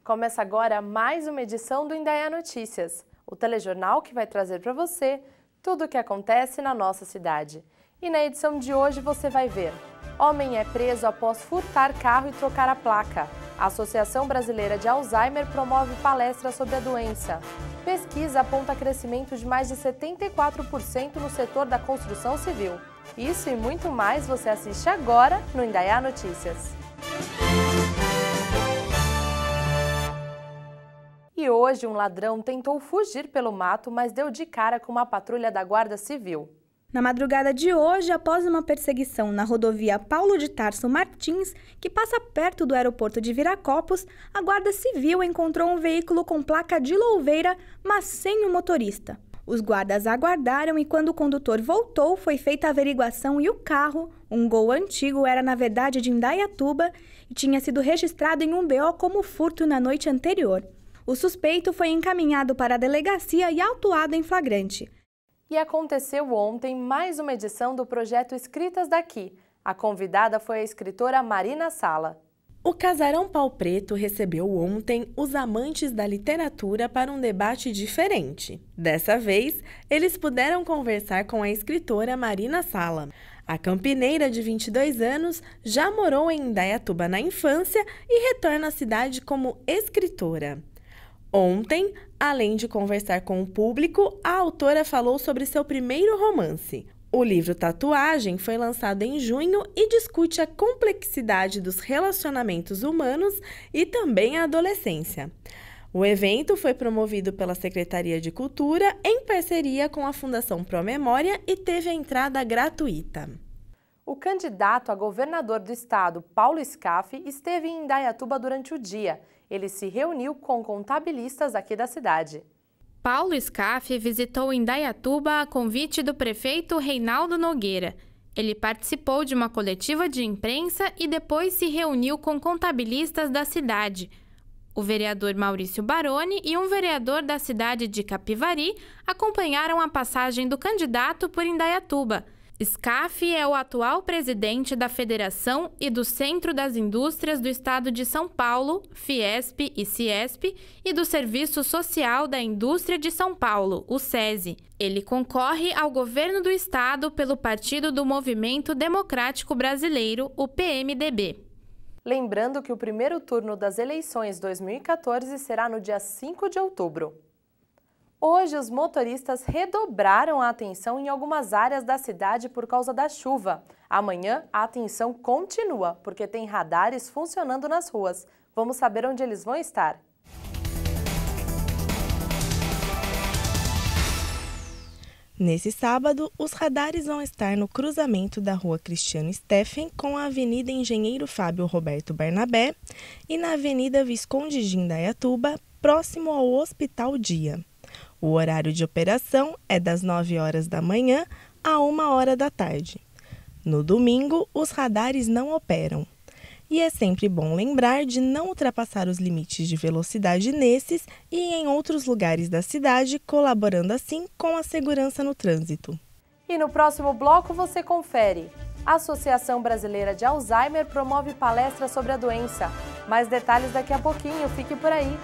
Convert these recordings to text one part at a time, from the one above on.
Começa agora mais uma edição do Indaiá Notícias, o telejornal que vai trazer para você tudo o que acontece na nossa cidade. E na edição de hoje você vai ver: homem é preso após furtar carro e trocar a placa. A Associação Brasileira de Alzheimer promove palestra sobre a doença. Pesquisa aponta crescimento de mais de 74% no setor da construção civil. Isso e muito mais você assiste agora no Indaiá Notícias. E hoje um ladrão tentou fugir pelo mato, mas deu de cara com uma patrulha da Guarda Civil. Na madrugada de hoje, após uma perseguição na rodovia Paulo de Tarso Martins, que passa perto do aeroporto de Viracopos, a Guarda Civil encontrou um veículo com placa de Louveira, mas sem o motorista. Os guardas aguardaram e quando o condutor voltou, foi feita a averiguação e o carro, um Gol antigo, era na verdade de Indaiatuba e tinha sido registrado em um BO como furto na noite anterior. O suspeito foi encaminhado para a delegacia e autuado em flagrante. E aconteceu ontem mais uma edição do projeto Escritas Daqui. A convidada foi a escritora Marina Sala. O Casarão Pau Preto recebeu ontem os amantes da literatura para um debate diferente. Dessa vez, eles puderam conversar com a escritora Marina Sala. A campineira de 22 anos já morou em Indaiatuba na infância e retorna à cidade como escritora. Ontem, além de conversar com o público, a autora falou sobre seu primeiro romance. O livro Tatuagem foi lançado em junho e discute a complexidade dos relacionamentos humanos e também a adolescência. O evento foi promovido pela Secretaria de Cultura em parceria com a Fundação Promemória e teve a entrada gratuita. O candidato a governador do estado, Paulo Scaff, esteve em Indaiatuba durante o dia. Ele se reuniu com contabilistas aqui da cidade. Paulo Scaff visitou Indaiatuba a convite do prefeito Reinaldo Nogueira. Ele participou de uma coletiva de imprensa e depois se reuniu com contabilistas da cidade. O vereador Maurício Baroni e um vereador da cidade de Capivari acompanharam a passagem do candidato por Indaiatuba. Scaff é o atual presidente da Federação e do Centro das Indústrias do Estado de São Paulo, Fiesp e Ciesp, e do Serviço Social da Indústria de São Paulo, o SESI. Ele concorre ao governo do estado pelo Partido do Movimento Democrático Brasileiro, o PMDB. Lembrando que o primeiro turno das eleições 2014 será no dia 5 de outubro. Hoje, os motoristas redobraram a atenção em algumas áreas da cidade por causa da chuva. Amanhã, a atenção continua, porque tem radares funcionando nas ruas. Vamos saber onde eles vão estar. Nesse sábado, os radares vão estar no cruzamento da Rua Cristiano Steffen com a Avenida Engenheiro Fábio Roberto Barnabé e na Avenida Visconde de Indaiatuba, próximo ao Hospital Dia. O horário de operação é das 9 horas da manhã a 1 hora da tarde. No domingo, os radares não operam. E é sempre bom lembrar de não ultrapassar os limites de velocidade nesses e em outros lugares da cidade, colaborando assim com a segurança no trânsito. E no próximo bloco você confere. A Associação Brasileira de Alzheimer promove palestra sobre a doença. Mais detalhes daqui a pouquinho, fique por aí.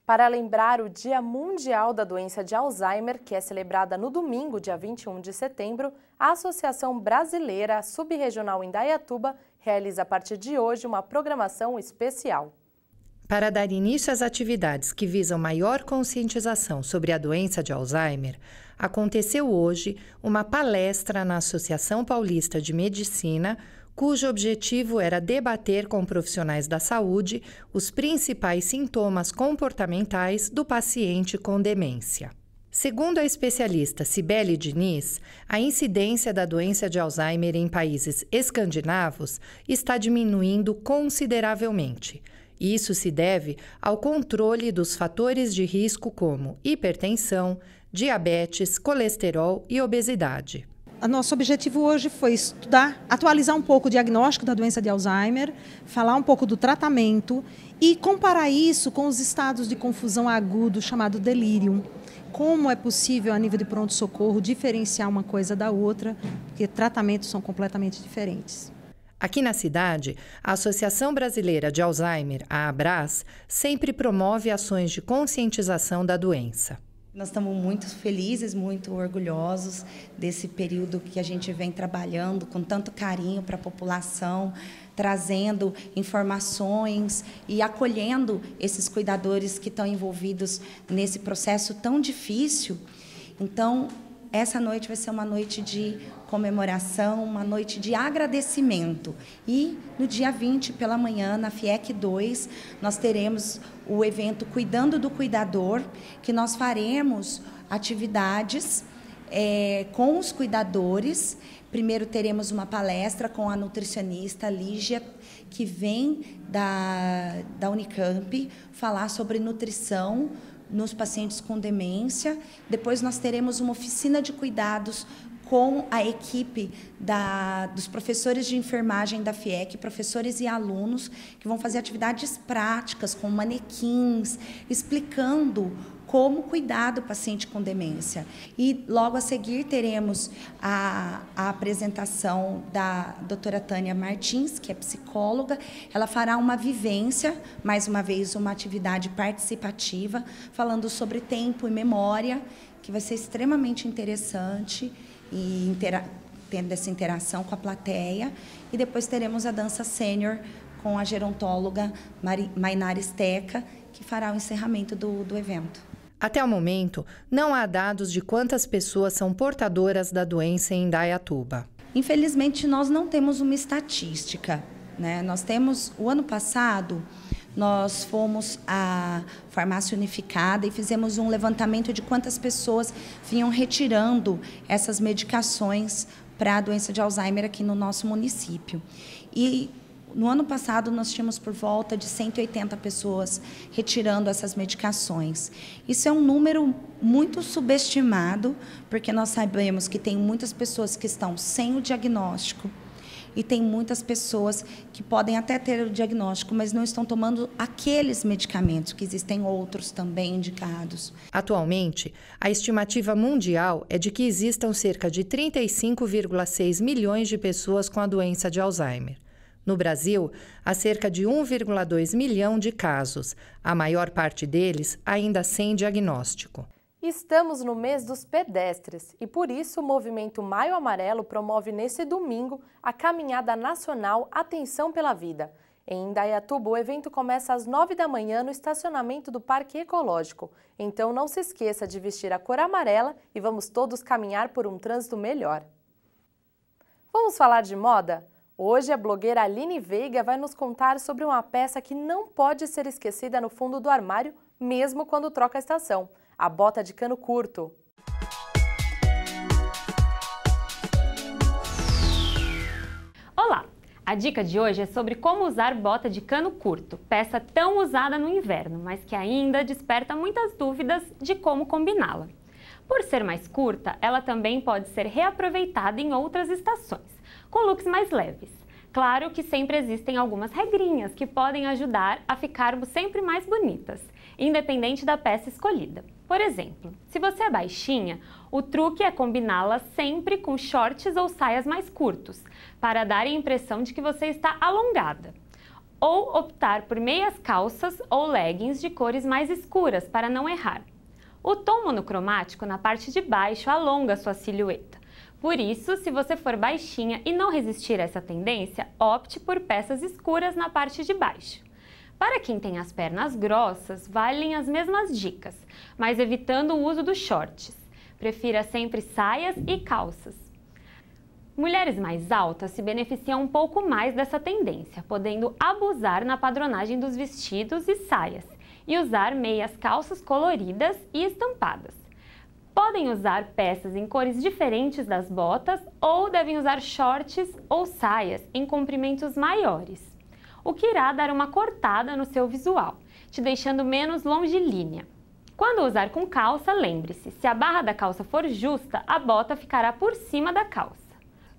Para lembrar o Dia Mundial da Doença de Alzheimer, que é celebrada no domingo, dia 21 de setembro, a Associação Brasileira Subregional Indaiatuba realiza a partir de hoje uma programação especial. Para dar início às atividades que visam maior conscientização sobre a doença de Alzheimer, aconteceu hoje uma palestra na Associação Paulista de Medicina, cujo objetivo era debater com profissionais da saúde os principais sintomas comportamentais do paciente com demência. Segundo a especialista Cibele Diniz, a incidência da doença de Alzheimer em países escandinavos está diminuindo consideravelmente. Isso se deve ao controle dos fatores de risco como hipertensão, diabetes, colesterol e obesidade. Nosso objetivo hoje foi estudar, atualizar um pouco o diagnóstico da doença de Alzheimer, falar um pouco do tratamento e comparar isso com os estados de confusão agudo chamado delírio. Como é possível, a nível de pronto-socorro, diferenciar uma coisa da outra, porque tratamentos são completamente diferentes. Aqui na cidade, a Associação Brasileira de Alzheimer, a ABRAS, sempre promove ações de conscientização da doença. Nós estamos muito felizes, muito orgulhosos desse período que a gente vem trabalhando com tanto carinho para a população, trazendo informações e acolhendo esses cuidadores que estão envolvidos nesse processo tão difícil. Então, essa noite vai ser uma noite de comemoração, uma noite de agradecimento. E no dia 20, pela manhã, na FIEC 2, nós teremos o evento Cuidando do Cuidador, que nós faremos atividades com os cuidadores. Primeiro teremos uma palestra com a nutricionista Lígia, que vem da Unicamp, falar sobre nutrição nos pacientes com demência. Depois nós teremos uma oficina de cuidados com a equipe dos professores de enfermagem da FIEC, professores e alunos, que vão fazer atividades práticas com manequins, explicando como cuidar do paciente com demência. E logo a seguir teremos a apresentação da doutora Tânia Martins, que é psicóloga. Ela fará uma vivência, mais uma vez uma atividade participativa, falando sobre tempo e memória, que vai ser extremamente interessante e tendo essa interação com a plateia. E depois teremos a dança sênior com a gerontóloga Mainara Steca, que fará o encerramento do evento. Até o momento, não há dados de quantas pessoas são portadoras da doença em Indaiatuba. Infelizmente, nós não temos uma estatística, né? Nós temos, o ano passado, nós fomos à Farmácia Unificada e fizemos um levantamento de quantas pessoas vinham retirando essas medicações para a doença de Alzheimer aqui no nosso município. E no ano passado, nós tínhamos por volta de 180 pessoas retirando essas medicações. Isso é um número muito subestimado, porque nós sabemos que tem muitas pessoas que estão sem o diagnóstico e tem muitas pessoas que podem até ter o diagnóstico, mas não estão tomando aqueles medicamentos, que existem outros também indicados. Atualmente, a estimativa mundial é de que existam cerca de 35,6 milhões de pessoas com a doença de Alzheimer. No Brasil, há cerca de 1,2 milhão de casos, a maior parte deles ainda sem diagnóstico. Estamos no mês dos pedestres e, por isso, o movimento Maio Amarelo promove nesse domingo a caminhada nacional Atenção pela Vida. Em Indaiatuba, o evento começa às 9 da manhã no estacionamento do Parque Ecológico. Então não se esqueça de vestir a cor amarela e vamos todos caminhar por um trânsito melhor. Vamos falar de moda? Hoje, a blogueira Aline Veiga vai nos contar sobre uma peça que não pode ser esquecida no fundo do armário, mesmo quando troca a estação: a bota de cano curto. Olá! A dica de hoje é sobre como usar bota de cano curto, peça tão usada no inverno, mas que ainda desperta muitas dúvidas de como combiná-la. Por ser mais curta, ela também pode ser reaproveitada em outras estações, com looks mais leves. Claro que sempre existem algumas regrinhas que podem ajudar a ficarmos sempre mais bonitas, independente da peça escolhida. Por exemplo, se você é baixinha, o truque é combiná-la sempre com shorts ou saias mais curtos, para dar a impressão de que você está alongada. Ou optar por meias calças ou leggings de cores mais escuras para não errar. O tom monocromático na parte de baixo alonga sua silhueta. Por isso, se você for baixinha e não resistir a essa tendência, opte por peças escuras na parte de baixo. Para quem tem as pernas grossas, valem as mesmas dicas, mas evitando o uso dos shorts. Prefira sempre saias e calças. Mulheres mais altas se beneficiam um pouco mais dessa tendência, podendo abusar na padronagem dos vestidos e saias e usar meias calças coloridas e estampadas. Podem usar peças em cores diferentes das botas ou devem usar shorts ou saias em comprimentos maiores, o que irá dar uma cortada no seu visual, te deixando menos longilínea. Quando usar com calça, lembre-se, se a barra da calça for justa, a bota ficará por cima da calça,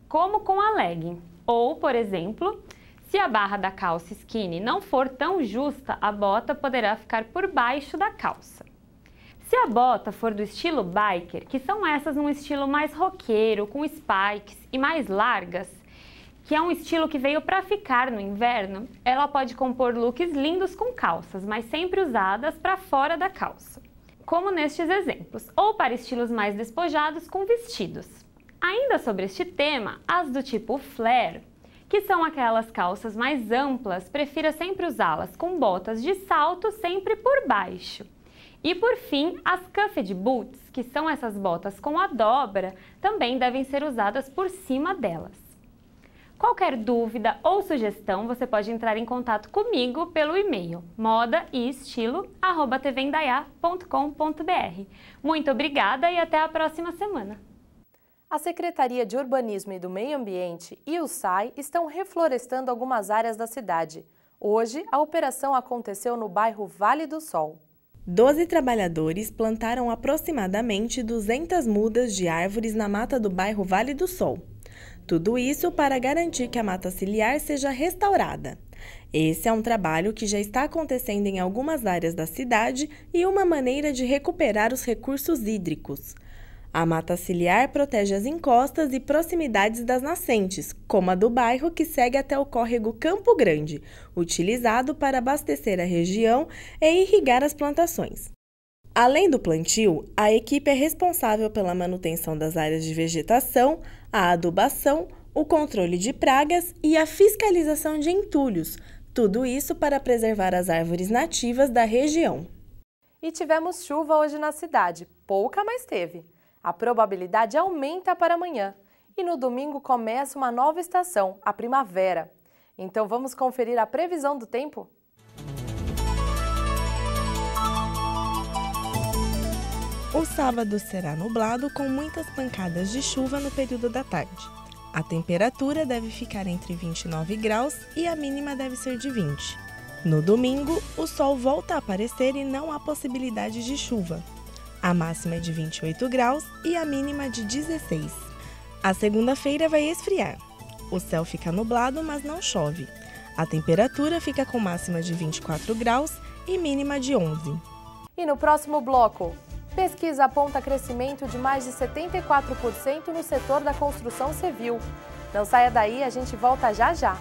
como com a legging. Ou, por exemplo, se a barra da calça skinny não for tão justa, a bota poderá ficar por baixo da calça. Se a bota for do estilo biker, que são essas num estilo mais roqueiro, com spikes e mais largas, que é um estilo que veio para ficar no inverno, ela pode compor looks lindos com calças, mas sempre usadas para fora da calça, como nestes exemplos, ou para estilos mais despojados com vestidos. Ainda sobre este tema, as do tipo flare, que são aquelas calças mais amplas, prefira sempre usá-las com botas de salto sempre por baixo. E por fim, as cuffed boots, que são essas botas com a dobra, também devem ser usadas por cima delas. Qualquer dúvida ou sugestão, você pode entrar em contato comigo pelo e-mail modaeestilo@tvindaiá.com.br. Muito obrigada e até a próxima semana! A Secretaria de Urbanismo e do Meio Ambiente e o SAI estão reflorestando algumas áreas da cidade. Hoje, a operação aconteceu no bairro Vale do Sol. 12 trabalhadores plantaram aproximadamente 200 mudas de árvores na mata do bairro Vale do Sol. Tudo isso para garantir que a mata ciliar seja restaurada. Esse é um trabalho que já está acontecendo em algumas áreas da cidade e uma maneira de recuperar os recursos hídricos. A mata ciliar protege as encostas e proximidades das nascentes, como a do bairro que segue até o córrego Campo Grande, utilizado para abastecer a região e irrigar as plantações. Além do plantio, a equipe é responsável pela manutenção das áreas de vegetação, a adubação, o controle de pragas e a fiscalização de entulhos, tudo isso para preservar as árvores nativas da região. E tivemos chuva hoje na cidade, pouca, mas teve. A probabilidade aumenta para amanhã e no domingo começa uma nova estação, a primavera. Então vamos conferir a previsão do tempo? O sábado será nublado com muitas pancadas de chuva no período da tarde. A temperatura deve ficar entre 29 graus e a mínima deve ser de 20. No domingo, o sol volta a aparecer e não há possibilidade de chuva. A máxima é de 28 graus e a mínima de 16. A segunda-feira vai esfriar. O céu fica nublado, mas não chove. A temperatura fica com máxima de 24 graus e mínima de 11. E no próximo bloco, pesquisa aponta crescimento de mais de 74% no setor da construção civil. Não saia daí, a gente volta já já.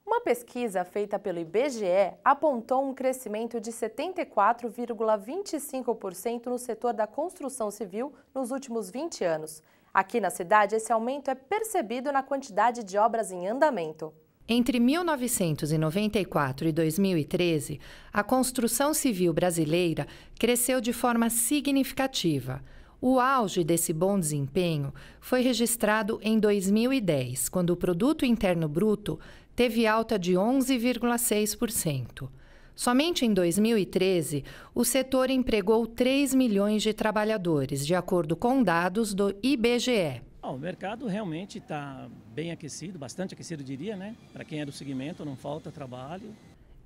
Uma pesquisa feita pelo IBGE apontou um crescimento de 74,25% no setor da construção civil nos últimos 20 anos. Aqui na cidade, esse aumento é percebido na quantidade de obras em andamento. Entre 1994 e 2013, a construção civil brasileira cresceu de forma significativa. O auge desse bom desempenho foi registrado em 2010, quando o Produto Interno Bruto teve alta de 11,6%. Somente em 2013, o setor empregou 3 milhões de trabalhadores, de acordo com dados do IBGE. O mercado realmente está bem aquecido, bastante aquecido, diria, né? Para quem é do segmento, não falta trabalho.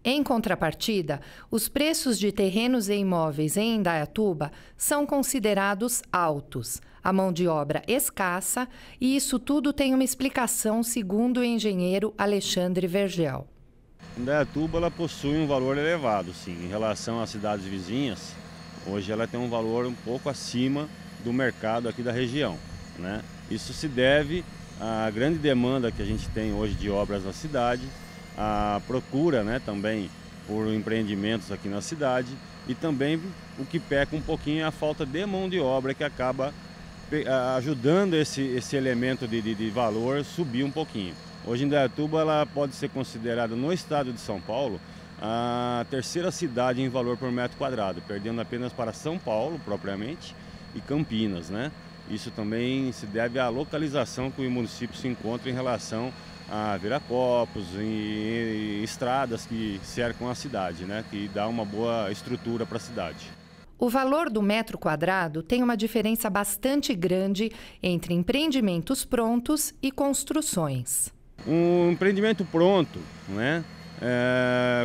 Em contrapartida, os preços de terrenos e imóveis em Indaiatuba são considerados altos, a mão de obra escassa, e isso tudo tem uma explicação, segundo o engenheiro Alexandre Vergel. Indaiatuba ela possui um valor elevado, sim, em relação às cidades vizinhas. Hoje ela tem um valor um pouco acima do mercado aqui da região, né? Isso se deve à grande demanda que a gente tem hoje de obras na cidade, a procura, né, também por empreendimentos aqui na cidade, e também o que peca um pouquinho é a falta de mão de obra, que acaba ajudando esse elemento de valor subir um pouquinho. Hoje Indaiatuba ela pode ser considerada no estado de São Paulo a terceira cidade em valor por metro quadrado, perdendo apenas para São Paulo propriamente e Campinas, né? Isso também se deve à localização que o município se encontra em relação a Viracopos e estradas que cercam a cidade, né? Que dá uma boa estrutura para a cidade. O valor do metro quadrado tem uma diferença bastante grande entre empreendimentos prontos e construções. Um empreendimento pronto, né?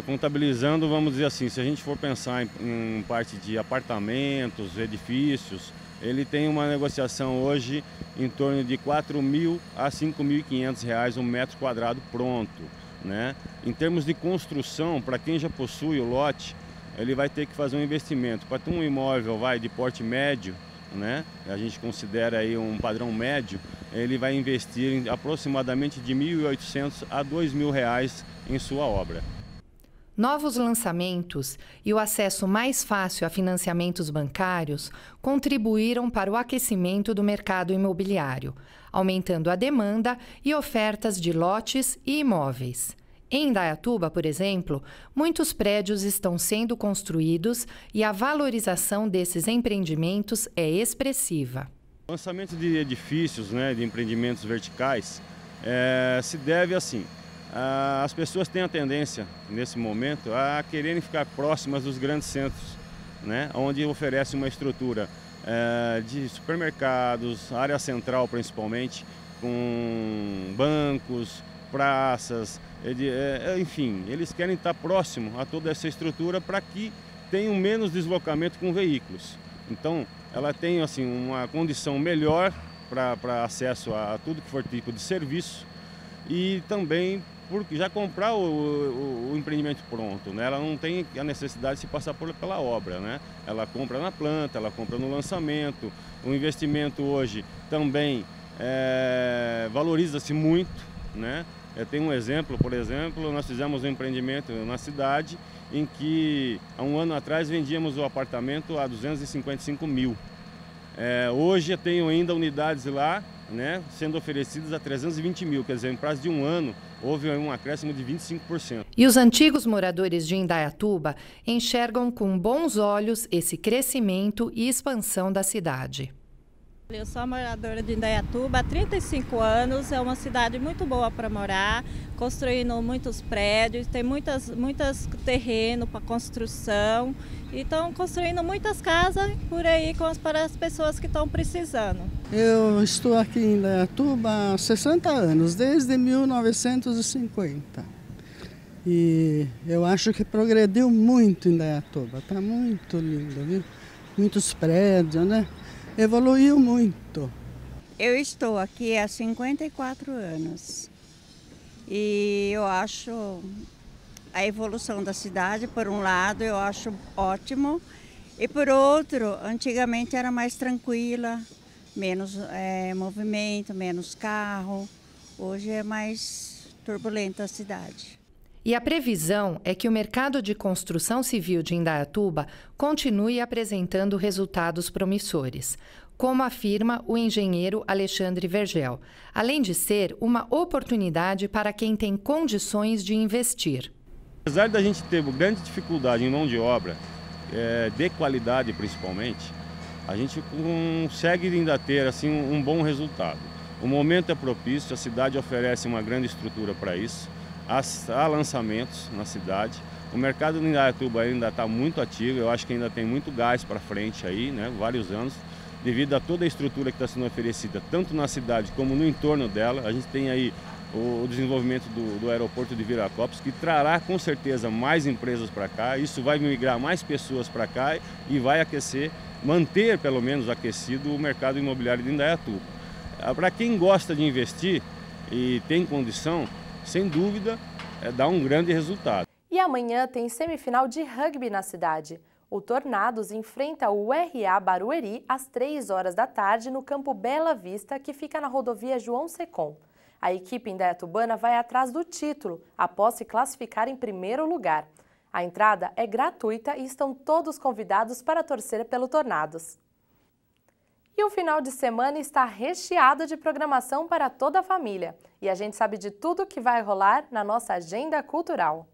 contabilizando, vamos dizer assim, se a gente for pensar em parte de apartamentos, edifícios, ele tem uma negociação hoje em torno de R$ 4.000 a R$ 5.500 um metro quadrado pronto, né? Em termos de construção, para quem já possui o lote, ele vai ter que fazer um investimento. Para ter um imóvel de porte médio, né? A gente considera aí um padrão médio, ele vai investir em aproximadamente de R$ 1.800 a R$ 2.000 em sua obra. Novos lançamentos e o acesso mais fácil a financiamentos bancários contribuíram para o aquecimento do mercado imobiliário, aumentando a demanda e ofertas de lotes e imóveis. Em Indaiatuba, por exemplo, muitos prédios estão sendo construídos e a valorização desses empreendimentos é expressiva. O lançamento de edifícios, né, de empreendimentos verticais, se deve assim. As pessoas têm a tendência, nesse momento, a quererem ficar próximas dos grandes centros, né, onde oferece uma estrutura de supermercados, área central principalmente, com bancos, praças, enfim, eles querem estar próximo a toda essa estrutura para que tenham menos deslocamento com veículos. Então, ela tem assim, uma condição melhor para acesso a tudo que for tipo de serviço e também porque já comprar o empreendimento pronto, né? Ela não tem a necessidade de se passar pela obra, né? Ela compra na planta, ela compra no lançamento. O investimento hoje também valoriza-se muito, né? Eu tenho um exemplo, por exemplo, nós fizemos um empreendimento na cidade em que há um ano atrás vendíamos o apartamento a 255 mil. Hoje eu tenho ainda unidades lá, né, sendo oferecidas a 320 mil, quer dizer, em prazo de um ano houve um acréscimo de 25%. E os antigos moradores de Indaiatuba enxergam com bons olhos esse crescimento e expansão da cidade. Eu sou moradora de Indaiatuba há 35 anos, é uma cidade muito boa para morar, construindo muitos prédios, tem muitas terreno para construção e estão construindo muitas casas por aí para as pessoas que estão precisando. Eu estou aqui em Indaiatuba há 60 anos, desde 1950. E eu acho que progrediu muito em Indaiatuba, está muito lindo, viu? Muitos prédios, né? Evoluiu muito. Eu estou aqui há 54 anos e eu acho a evolução da cidade, por um lado, eu acho ótimo e por outro, antigamente era mais tranquila, menos movimento, menos carro, hoje é mais turbulenta a cidade. E a previsão é que o mercado de construção civil de Indaiatuba continue apresentando resultados promissores, como afirma o engenheiro Alexandre Vergel, além de ser uma oportunidade para quem tem condições de investir. Apesar da gente ter grande dificuldade em mão de obra, de qualidade principalmente, a gente consegue ainda ter assim, um bom resultado. O momento é propício, a cidade oferece uma grande estrutura para isso. Há lançamentos na cidade. O mercado de Indaiatuba ainda está muito ativo, eu acho que ainda tem muito gás para frente aí, né, vários anos, devido a toda a estrutura que está sendo oferecida, tanto na cidade como no entorno dela. A gente tem aí o desenvolvimento do aeroporto de Viracopos, que trará com certeza mais empresas para cá, isso vai migrar mais pessoas para cá e vai aquecer, manter pelo menos aquecido o mercado imobiliário de Indaiatuba. Para quem gosta de investir e tem condição, sem dúvida, dá um grande resultado. E amanhã tem semifinal de rugby na cidade. O Tornados enfrenta o RA Barueri às 3 horas da tarde no campo Bela Vista, que fica na rodovia João Secom. A equipe indaiatubana vai atrás do título, após se classificar em primeiro lugar. A entrada é gratuita e estão todos convidados para torcer pelo Tornados. E o final de semana está recheado de programação para toda a família. E a gente sabe de tudo que vai rolar na nossa agenda cultural.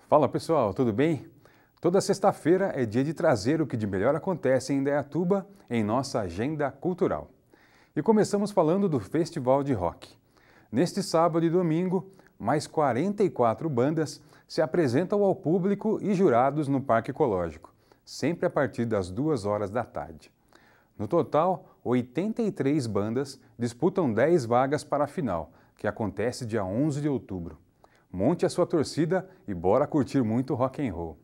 Fala pessoal, tudo bem? Toda sexta-feira é dia de trazer o que de melhor acontece em Indaiatuba em nossa agenda cultural. E começamos falando do Festival de Rock. Neste sábado e domingo, mais 44 bandas se apresentam ao público e jurados no Parque Ecológico, sempre a partir das 2 horas da tarde. No total, 83 bandas disputam 10 vagas para a final, que acontece dia 11 de outubro. Monte a sua torcida e bora curtir muito rock and roll.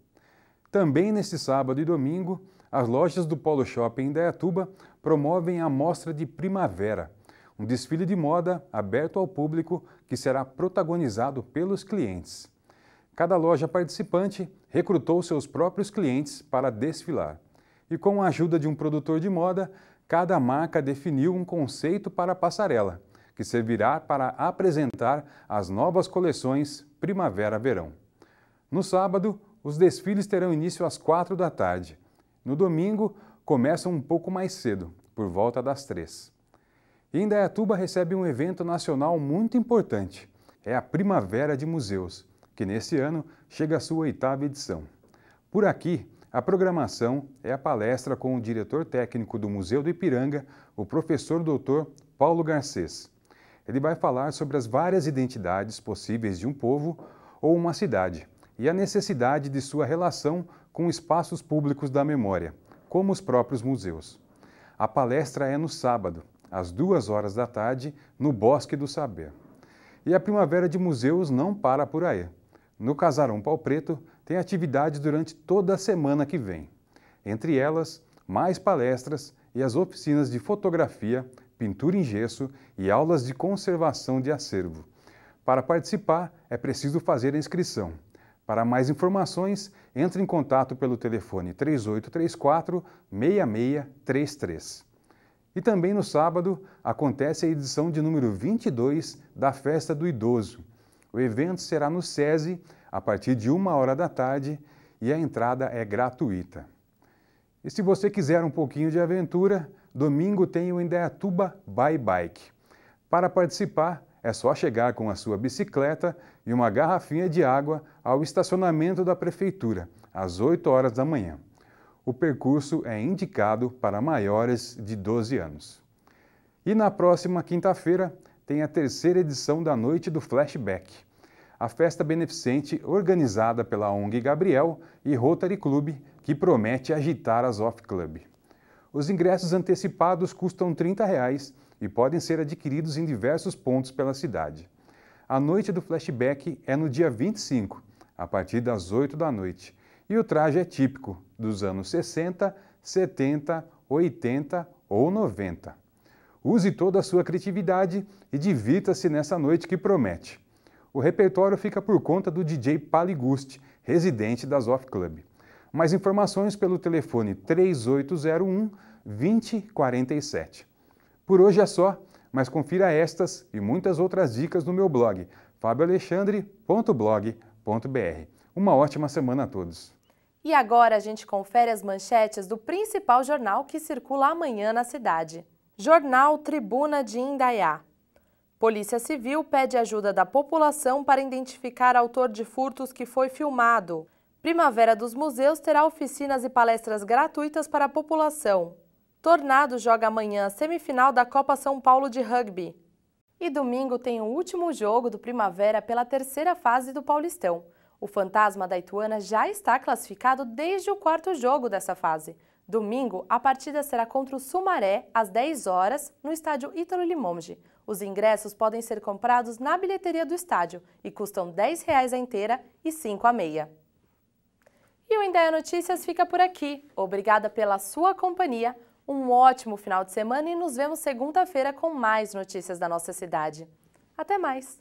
Também neste sábado e domingo, as lojas do Polo Shopping em Indaiatuba promovem a Mostra de Primavera, um desfile de moda aberto ao público que será protagonizado pelos clientes. Cada loja participante recrutou seus próprios clientes para desfilar. E com a ajuda de um produtor de moda, cada marca definiu um conceito para a passarela, que servirá para apresentar as novas coleções Primavera-Verão. No sábado, os desfiles terão início às 4 da tarde. No domingo, começam um pouco mais cedo, por volta das 3. E Indaiatuba recebe um evento nacional muito importante. É a Primavera de Museus, que nesse ano chega à sua 8ª edição. Por aqui, a programação é a palestra com o diretor técnico do Museu do Ipiranga, o professor Dr. Paulo Garcês. Ele vai falar sobre as várias identidades possíveis de um povo ou uma cidade e a necessidade de sua relação com espaços públicos da memória, como os próprios museus. A palestra é no sábado, às 2 horas da tarde, no Bosque do Saber. E a Primavera de Museus não para por aí. No Casarão Pau Preto tem atividades durante toda a semana que vem. Entre elas, mais palestras e as oficinas de fotografia, pintura em gesso e aulas de conservação de acervo. Para participar, é preciso fazer a inscrição. Para mais informações, entre em contato pelo telefone 3834-6633. E também no sábado, acontece a edição de número 22 da Festa do Idoso. O evento será no SESI, a partir de 1 hora da tarde, e a entrada é gratuita. E se você quiser um pouquinho de aventura, domingo tem o Indaiatuba By Bike. Para participar, é só chegar com a sua bicicleta e uma garrafinha de água ao estacionamento da Prefeitura, às 8 horas da manhã. O percurso é indicado para maiores de 12 anos. E na próxima quinta-feira tem a 3ª edição da Noite do Flashback, a festa beneficente organizada pela ONG Gabriel e Rotary Club, que promete agitar as off-club. Os ingressos antecipados custam R$ 30 e podem ser adquiridos em diversos pontos pela cidade. A Noite do Flashback é no dia 25, a partir das 8 da noite, e o traje é típico dos anos 60, 70, 80 ou 90. Use toda a sua criatividade e divirta-se nessa noite que promete. O repertório fica por conta do DJ Paligusti, residente das Off Club. Mais informações pelo telefone 3801-2047. Por hoje é só, mas confira estas e muitas outras dicas no meu blog, fabioalexandre.blog.br. Uma ótima semana a todos. E agora a gente confere as manchetes do principal jornal que circula amanhã na cidade. Jornal Tribuna de Indaiá. Polícia Civil pede ajuda da população para identificar autor de furtos que foi filmado. Primavera dos Museus terá oficinas e palestras gratuitas para a população. Tornado joga amanhã a semifinal da Copa São Paulo de Rugby. E domingo tem o último jogo do Primavera pela 3ª fase do Paulistão. O Fantasma da Ituana já está classificado desde o 4º jogo dessa fase. Domingo, a partida será contra o Sumaré, às 10 horas, no estádio Ítalo Limonge. Os ingressos podem ser comprados na bilheteria do estádio e custam R$ 10 a inteira e R$ 5 a meia. E o Indaiá Notícias fica por aqui. Obrigada pela sua companhia. Um ótimo final de semana e nos vemos segunda-feira com mais notícias da nossa cidade. Até mais!